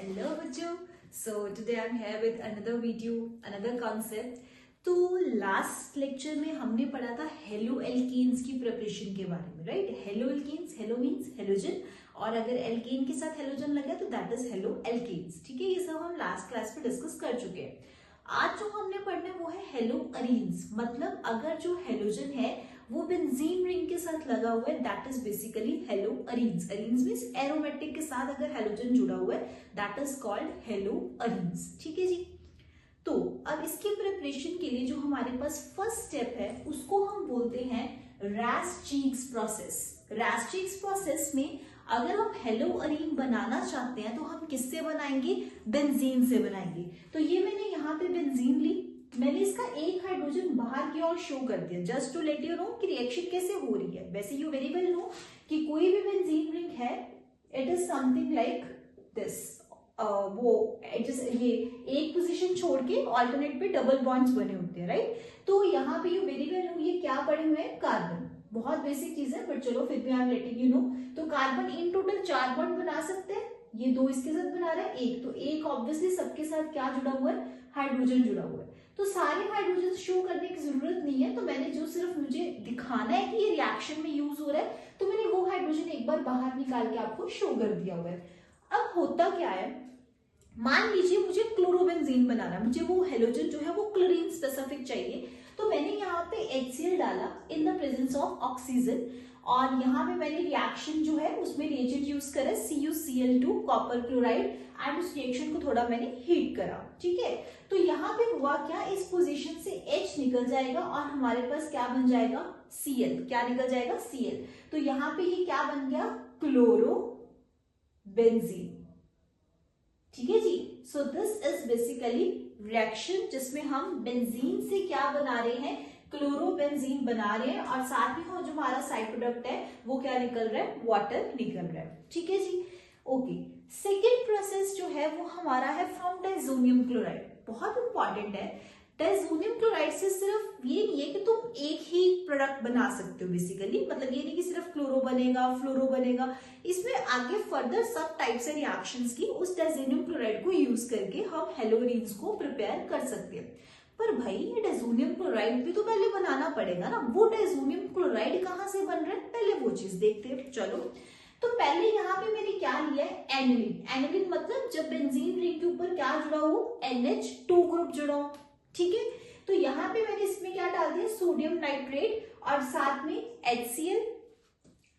Hello बच्चों, so today I'm here with another video, another concept। तो last lecture में हमने पढ़ा था हेलो एल्केन्स की प्रिपरेशन के बारे में, right. Hello alkanes, hello means halogen, और अगर एल्केन के साथ हेलोजन लगा तो दैट इज हेलो एल्केन्स। ठीक है, ये सब हम लास्ट क्लास में डिस्कस कर चुके हैं। आज जो हमने पढ़ना है वो है हेलो अरीन्स, मतलब अगर जो हेलोजन है वो बेंजीन रिंग के साथ लगा हुआ है that is basically hello arenes. Arenes means aromatic के साथ अगर हेलोजन जुड़ा हुआ है that is called hello arenes. ठीक है जी। तो अब इसके प्रिपरेशन के लिए जो हमारे पास फर्स्ट स्टेप है उसको हम बोलते हैं रास-चीक्स प्रोसेस। रास-चीक्स प्रोसेस में अगर हम हेलो अरीन बनाना चाहते हैं तो हम किससे बनाएंगे? बेंजीन से बनाएंगे। तो ये मैंने यहाँ पे बेंजीन ली, मैंने इसका एक हाइड्रोजन बाहर की ओर शो कर दिया just to let you know कि रिएक्शन कैसे हो रही है। वैसे यू वेरी वेल नो कि कोई भी बेंजीन रिंग है it is something like this. वो ये एक पोजीशन छोड़ के ऑल्टरनेट पे डबल बॉन्ड्स बने होते हैं, राइट। तो यहाँ पे यू वेरी वेल नो ये क्या पड़े हुए हैं? कार्बन। बहुत बेसिक चीज है बट चलो फिर भी I am letting you know. तो कार्बन इन टोटल 4 बॉन्ड बना सकते हैं, ये 2 इसके साथ बना रहा है, एक तो एक ऑब्वियसली सबके साथ क्या जुड़ा हुआ है? हाइड्रोजन जुड़ा हुआ है। तो सारे हाइड्रोजन शो करने की जरूरत नहीं है, तो मैंने जो सिर्फ मुझे दिखाना है कि ये रिएक्शन में यूज हो रहा है तो मैंने वो हाइड्रोजन एक बार बाहर निकाल के आपको शो कर दिया हुआ है। अब होता क्या है, मान लीजिए मुझे क्लोरोबेंजीन बनाना है, मुझे वो हेलोजन जो है वो क्लोरीन स्पेसिफिक चाहिए, तो मैंने यहाँ पे HCl डाला इन द प्रेजेंस ऑफ ऑक्सीजन, और यहाँ पे मैंने रिएक्शन जो है उसमें रिएजेंट यूज करा CuCl2 कॉपर क्लोराइड, एंड उस रिएक्शन को थोड़ा मैंने हीट करा। ठीक है, तो यहाँ पे हुआ क्या, इस पोजीशन से H निकल जाएगा और हमारे पास क्या बन जाएगा? Cl। क्या निकल जाएगा? Cl। तो यहाँ पे ये क्या बन गया? क्लोरोबेंजीन। ठीक है जी। So this is basically reaction जिसमें हम बेंजीन से क्या बना रहे हैं? क्लोरोबेंजीन बना रहे हैं, और साथ में जो हमारा साइड प्रोडक्ट है वो क्या निकल रहा है? वाटर निकल रहा है। ठीक है जी। ओके, सेकेंड प्रोसेस जो है वो हमारा है फ्रॉम डाइजोनियम क्लोराइड। बहुत इंपॉर्टेंट है। डाइजोनियम क्लोराइड से सिर्फ ये नहीं है कि तुम एक ही प्रोडक्ट बना सकते हो बेसिकली, मतलब ये नहीं कि सिर्फ क्लोरो बनेगा फ्लोरो बनेगा, इसमें आगे फर्दर सब टाइप्स से रिएक्शंस की उस डाइजोनियम क्लोराइड को यूज करके हम हेलोरीन्स को प्रिपेयर कर सकते हैं। पर भाई ये डाइजोनियम क्लोराइड भी तो पहले बनाना पड़ेगा ना, वो डाइजोनियम क्लोराइड कहाँ से बन रहा है पहले वो चीज देखते हैं। चलो, तो पहले यहाँ पे मैंने क्या लिया है? एनिलीन। एनिलीन मतलब जब बेंजीन रिंग के ऊपर क्या जुड़ा हो? NH2 ग्रुप जुड़ा हो। ठीक है, तो यहाँ पे मैंने इसमें क्या डाल दिया? सोडियम नाइट्रेट और साथ में HCl,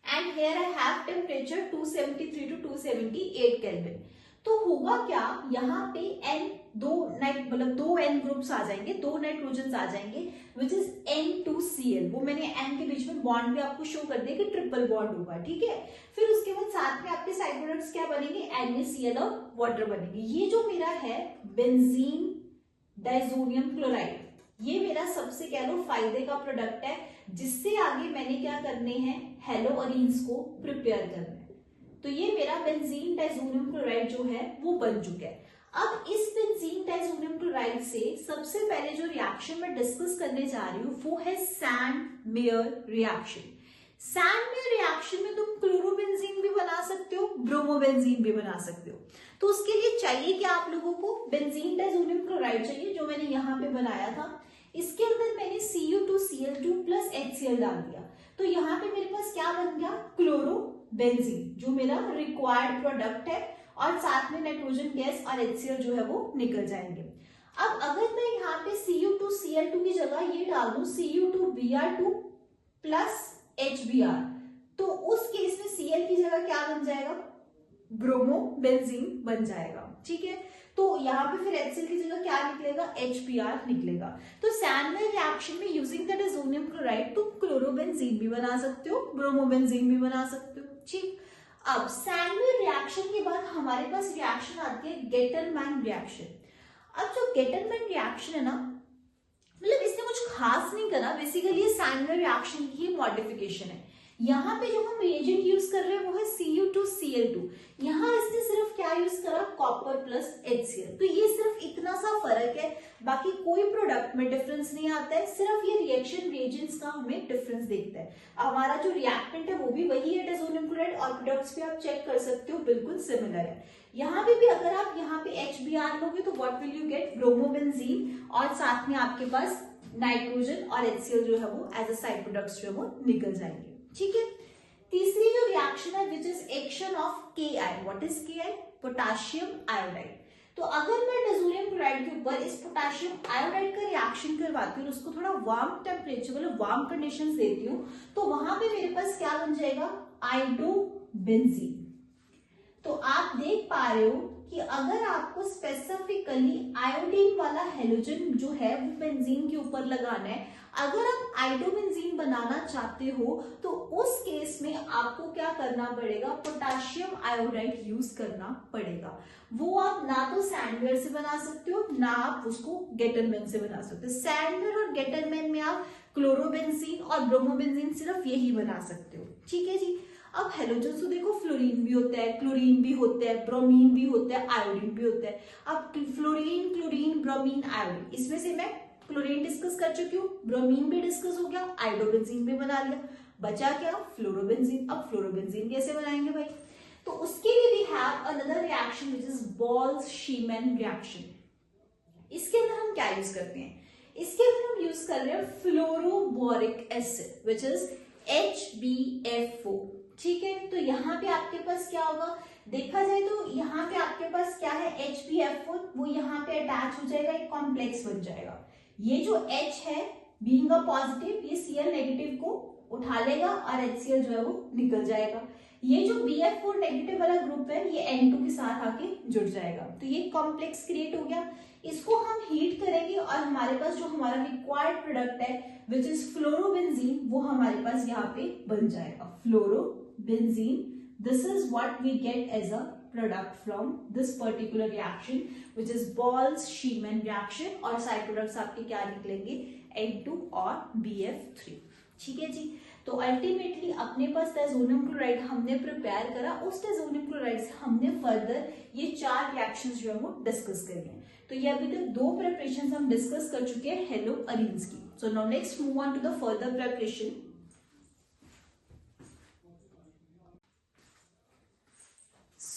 and here I have temperature 273 to 278 kelvin. तो होगा क्या, यहाँ पे मतलब 2 N ग्रुप्स आ जाएंगे, 2 नाइट्रोजन आ जाएंगे विच इज N2Cl। वो मैंने N के बीच में बॉन्ड भी आपको शो कर दिया कि ट्रिपल बॉन्ड होगा। ठीक है, फिर उसके बाद साथ में आपके साइड प्रोडक्ट्स क्या बनेंगे? NaCl और वाटर बनेंगे। ये जो मेरा है बेंजीन डाइजोनियम क्लोराइड, ये मेरा सबसे कह लो फायदे का प्रोडक्ट है, जिससे आगे मैंने क्या करने हैं? हेलो अरीन्स को प्रिपेयर करना है। तो ये मेरा बेंजीन डाइजोनियम क्लोराइड जो है वो बन चुका है। अब इस बेंजीन डाइजोनियम क्लोराइड से सबसे पहले जो रिएक्शन मैं डिस्कस करने जा रही हूँ वो है सैंड-मेयर रिएक्शन। सैंड-मेयर रिएक्शन में तुम क्लोरोबेंजीन भी बना सकते हो, ब्रोमोबेंजीन भी बना सकते हो। तो उसके लिए चाहिए क्या आप लोगों को? बेंजीन डाइजोनियम क्लोराइड चाहिए, जो मैंने यहाँ पे बनाया था। इसके अंदर मैंने Cu2Cl2 प्लस HCl डाल दिया, तो यहाँ पे मेरे पास क्या बन गया? क्लोरोबेंजीन, जो मेरा रिक्वायर्ड प्रोडक्ट है, और साथ में नाइट्रोजन गैस और HCl जो है वो निकल जाएंगे। अब अगर मैं यहाँ पे Cu2Cl2 की जगह ये डाल दूं Cu2Br2 प्लस HBr, तो उस केस में Cl की जगह क्या बन जाएगा? ब्रोमोबेंजीन बन जाएगा। ठीक है, तो यहाँ पे फिर HCl की जगह क्या निकलेगा? HBr निकलेगा। तो सैंड-मेयर रिएक्शन में यूजिंग द डाइजोनियम क्लोराइड तुम क्लोरोबेंजीन भी बना सकते हो, ब्रोमोबेंजीन भी बना सकते हो। ठीक, अब सैंड-मेयर रिएक्शन के बाद हमारे पास रिएक्शन आती है गेटरमैन रिएक्शन। अब जो गेटरमैन रिएक्शन है ना, मतलब इसने कुछ खास नहीं करा, बेसिकली सैंड-मेयर रिएक्शन की मॉडिफिकेशन है। यहाँ पे जो हम रिएजेंट यूज कर रहे हैं वो है Cu2Cl2। यहाँ इसने सिर्फ क्या यूज करा? Copper plus HCl। तो ये सिर्फ इतना सा फर्क है, बाकी कोई प्रोडक्ट में डिफरेंस नहीं आता है, सिर्फ ये रिएक्शन रिएजेंट्स का हमें डिफरेंस देखता है। हमारा जो रिएक्टेंट है वो भी वही है डायज़ोनियम क्लोराइड, और प्रोडक्ट्स भी आप चेक कर सकते हो बिल्कुल सिमिलर है। यहाँ पे भी अगर आप यहाँ पे HBr लोगे तो what will you get, bromobenzene, और साथ में आपके पास नाइट्रोजन और HCl जो है वो एज अ साइड प्रोडक्ट्स जो है वो निकल जाएंगे। ठीक है, तीसरी जो रिएक्शन है which is action of Ki। What is Ki? Potassium iodide. तो अगर मैं डायज़ोनियम क्लोराइड के ऊपर इस पोटेशियम आयोडाइड का रिएक्शन करवाती हूँ और उसको थोड़ा वार्म टेम्परेचर मतलब वार्म कंडीशंस देती हूँ, तो वहां पे मेरे पास क्या बन जाएगा, आयोडोबेंजीन। तो आप देख पा रहे हो कि अगर आपको स्पेसिफिकली आयोडीन वाला हेलोजन जो है वो बेंजीन के ऊपर लगाना है, अगर आप आयोडोबेंजीन बनाना चाहते हो तो उस केस में आपको क्या करना पड़ेगा, पोटेशियम आयोडाइड यूज करना पड़ेगा। वो आप ना तो सैंडवेयर से बना सकते हो, ना आप उसको गेटलमैन से बना सकते हो। सैंडवेयर और गेटलमैन में आप क्लोरोबेंजीन और ब्रोमोबेंजीन सिर्फ यही बना सकते हो। ठीक है जी। अब हेलोजन तो देखो फ्लोरीन भी होता है, क्लोरीन भी होता है, ब्रोमीन भी होता है, आयोडीन भी होता है। अब फ्लोरीन, क्लोरीन, ब्रोमीन, आयोडीन, इसमें से मैं क्लोरीन डिस्कस कर चुकी हूँ, ब्रोमीन भी डिस्कस हो गया, आयोडोबेंजीन भी बना लिया, बचा क्या, फ्लोरोबेंजीन। अब फ्लोरोबेंजीन कैसे बनाएंगे भाई, तो उसके लिए we have another reaction which is Balz Schiemann reaction. इसके अंदर हम क्या यूज करते हैं, इसके अंदर हम यूज कर रहे हैं fluoroboric acid which is HbF4। ठीक है, तो यहाँ पे आपके पास क्या होगा, देखा जाए तो यहाँ पे आपके पास क्या है, HbF4, वो यहाँ पे अटैच हो जाएगा, एक कॉम्प्लेक्स बन जाएगा। ये जो H है बीइंग अ पॉजिटिव, ये Cl नेगेटिव को उठा लेगा और HCl जो है वो निकल जाएगा। ये जो BF4 नेगेटिव वाला ग्रुप है ये N2 के साथ आके जुड़ जाएगा, तो ये कॉम्प्लेक्स क्रिएट हो गया। इसको हम हीट करेंगे और हमारे पास जो हमारा रिक्वायर्ड प्रोडक्ट है विच इज फ्लोरोबेंजीन, वो हमारे पास यहाँ पे बन जाएगा, fluorobenzene. This is what we get as a product from this particular reaction which is Ball-Schiemann reaction, और साइड प्रोडक्ट्स आपके क्या निकलेंगे, N2 और BF3। ठीक है जी। तो अल्टीमेटली अपने पास डायज़ोनियम क्लोराइड हमने प्रिपेयर करा, उस डायज़ोनियम क्लोराइड से हमने फर्दर ये 4 रिएक्शंस जो है वो डिस्कस कर लिए। तो ये अभी तक 2 प्रिपरेशंस हम डिस्कस कर चुके हैं हेलो अरीन्स की। So now next move on to the further preparation.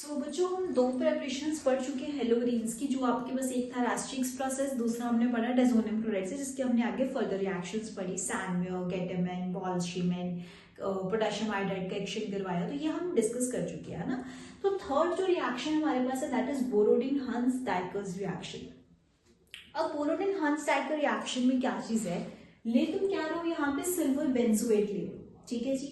तो बच्चों हम 2 प्रेपरेशंस पढ़ चुके हैं हेलोग्रीन्स की, जो आपके पास एक था रास्ट्रिक्स प्रोसेस, दूसरा हमने पढ़ा डायज़ोनियम क्लोराइड से, जिसके हमने आगे फर्दर रिएक्शंस पढ़ी, सैंडवेयर, गेटलमैन, बॉल्स-शीमैन, पोटेशियम आयोडाइड का एक्शन करवाया, तो ये हम डिस्कस कर चुके हैं ना। तो थर्ड जो रिएक्शन हमारे पास है दैट इज बोरोडिन-हंस-डाइकर्स रिएक्शन। अब बोरोडिन-हंस-डाइकर रिएक्शन में क्या चीज है, ले तुम क्या लो, यहाँ पे सिल्वर बेंजोएट ले लो। ठीक है जी,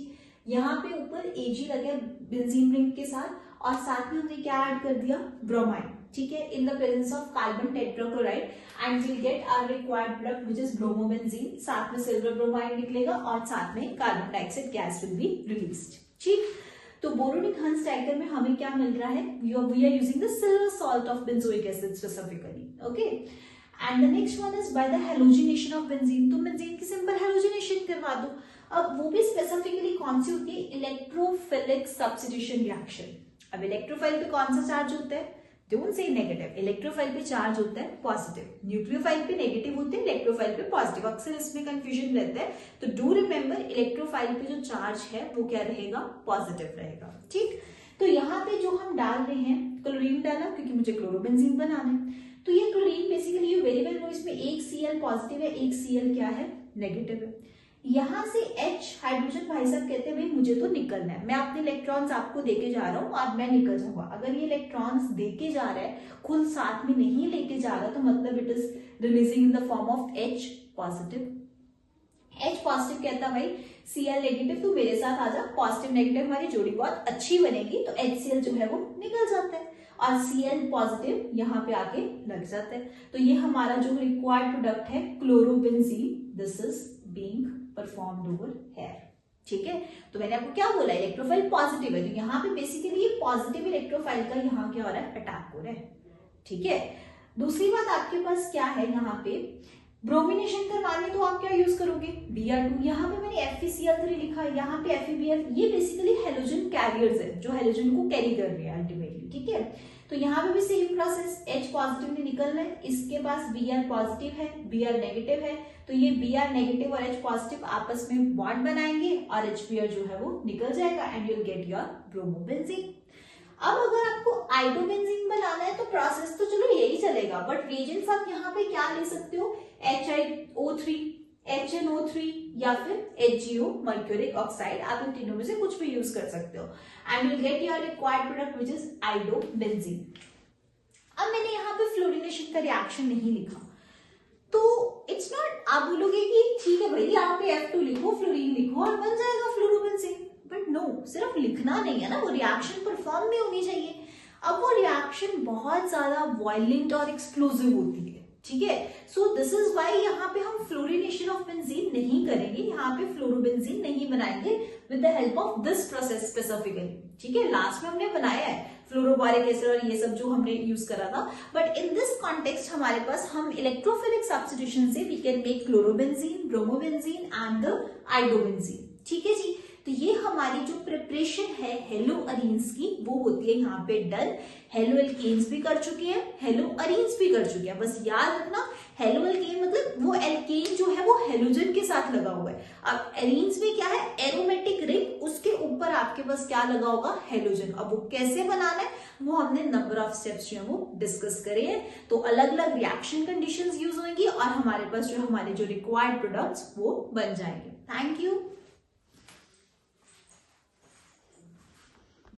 यहाँ पे ऊपर Ag लगे बेंजीन रिंग के साथ, और साथ में हमने क्या ऐड कर दिया, ब्रोमाइन। ठीक है, in the presence of carbon tetrachloride and will get our required product which is bromobenzene. साथ में सिल्वर ब्रोमाइड निकलेगा और साथ में carbon dioxide gas will be released. ठीक, तो बोरोडिन-हंस-डाइकर में हमें क्या मिल रहा है, we are using the silver salt of benzoic acid specifically. Okay, and the next one is by the halogenation of benzene. तुम बेंजीन की सिंपल हेलोजिनेशन करवा दो। अब वो भी स्पेसिफिकली कौन सी होती है, इलेक्ट्रोफिलिक सब्स्टिट्यूशन रिएक्शन। अब इलेक्ट्रोफाइल पे कौन सा चार्ज होता है, डोंट से नेगेटिव, इलेक्ट्रोफाइल पे चार्ज होता है पॉजिटिव, न्यूक्लियोफाइल पे नेगेटिव होते हैं, इलेक्ट्रोफाइल पे पॉजिटिव। अक्सर इसमें कंफ्यूजन रहता है, तो डू रिमेंबर इलेक्ट्रोफाइल पे जो चार्ज है वो क्या रहेगा, पॉजिटिव रहेगा। ठीक, तो यहाँ पे जो हम डाल रहे हैं, क्लोरीन डाला क्योंकि मुझे क्लोरोबेंजीन बनाना है, तो ये chlorine basically very well know, इसमें एक Cl पॉजिटिव है, एक Cl क्या है, नेगेटिव है। यहां से H हाइड्रोजन भाई साहब कहते हैं भाई मुझे तो निकलना है, मैं अपने इलेक्ट्रॉन्स आपको देके जा रहा हूं और मैं निकल जाऊंगा। अगर ये इलेक्ट्रॉन्स देके जा रहा है, खुद साथ में नहीं लेके जा रहा, तो मतलब it is releasing in the form of H positive. H positive कहता है भाई Cl नेगेटिव तू मेरे साथ आ जा, पॉजिटिव नेगेटिव हमारी जोड़ी बहुत अच्छी बनेगी, तो HCl जो है वो निकल जाता है और Cl पॉजिटिव यहाँ पे आके लग जाता है। तो ये हमारा जो रिक्वायर्ड प्रोडक्ट है chlorobenzene, this is being performed over here. ठीक है, तो मैंने आपको क्या बोला, इलेक्ट्रोफाइल पॉजिटिव है, तो यहाँ पे बेसिकली ये पॉजिटिव इलेक्ट्रोफाइल का यहाँ क्या हो रहा है, अटैक हो रहा है। ठीक है, दूसरी बात आपके पास क्या है, यहाँ पे ब्रोमिनेशन करवानी तो आप क्या यूज करोगे, Br2। यहाँ पे मैंने FeCl3 लिखा है, यहाँ पे FeBr, ये बेसिकली हेलोजन कैरियर्स है जो हेलोजन को कैरी कर रहे हैं अल्टीमेटली। ठीक है, तो यहाँ पे भी सेम प्रोसेस, H पॉजिटिव ने निकलना है, इसके पास Br पॉजिटिव है, Br नेगेटिव है, तो ये Br नेगेटिव और H पॉजिटिव आपस में बॉन्ड बनाएंगे और HBr जो है वो निकल जाएगा and you will get your bromobenzene. अब अगर आपको आइडोबेंजीन बनाना है तो प्रोसेस तो चलो यही चलेगा, बट रिएजेंट्स आप यहाँ पे क्या ले सकते हो, HiO3, HNO3 या फिर HgO मर्क्यूरिक ऑक्साइड, आप इन तीनों में से कुछ भी यूज कर सकते हो and you get your required product which is iodobenzene. अब मैंने यहाँ पे फ्लोरिनेशन का रिएक्शन नहीं लिखा, तो इट्स नॉट, आप बोलोगे कि ठीक है भाई यहाँ पे F2 लिखो, फ्लोरीन लिखो और बन जाएगा फ्लोरोबेंजीन, बट नो, सिर्फ लिखना नहीं है ना, वो रिएक्शन परफॉर्म भी होनी चाहिए। अब वो रिएक्शन बहुत ज्यादा वायलेंट और एक्सप्लोसिव होती है, ठीक है, सो दिस इज वाई यहाँ पे हम फ्लोरिनेशन ऑफ बेंजीन नहीं करेंगे, यहाँ पे फ्लोरोबेंजीन नहीं बनाएंगे with the help of this process specifically, ठीक है। लास्ट में हमने बनाया है फ्लोरोबोरिक एसिड और ये सब जो हमने यूज करा था, बट इन दिस कॉन्टेक्स्ट हमारे पास हम इलेक्ट्रोफिलिक सब्स्टिट्यूशन से we can make chlorobenzene, bromobenzene and the iodobenzene, ठीक है जी। तो ये हमारी जो प्रिपरेशन है हेलो अरीन्स की वो होती है यहाँ पे डन। हेलो एल्केन्स भी कर चुके हैं, हेलो अरीन्स भी कर चुके हैं, बस याद रखना हेलो एल्केन मतलब वो एल्केन जो है वो हेलोजन के साथ लगा हुआ है। अब एरीन्स में क्या है, एरोमेटिक रिंग, उसके ऊपर आपके पास क्या लगा होगा, हेलोजन। अब वो कैसे बनाना है वो हमने नंबर ऑफ स्टेप्स जो है वो डिस्कस करे हैं, तो अलग अलग रिएक्शन कंडीशंस यूज होंगी और हमारे पास जो हमारे जो रिक्वायर्ड प्रोडक्ट्स वो बन जाएंगे। Thank you.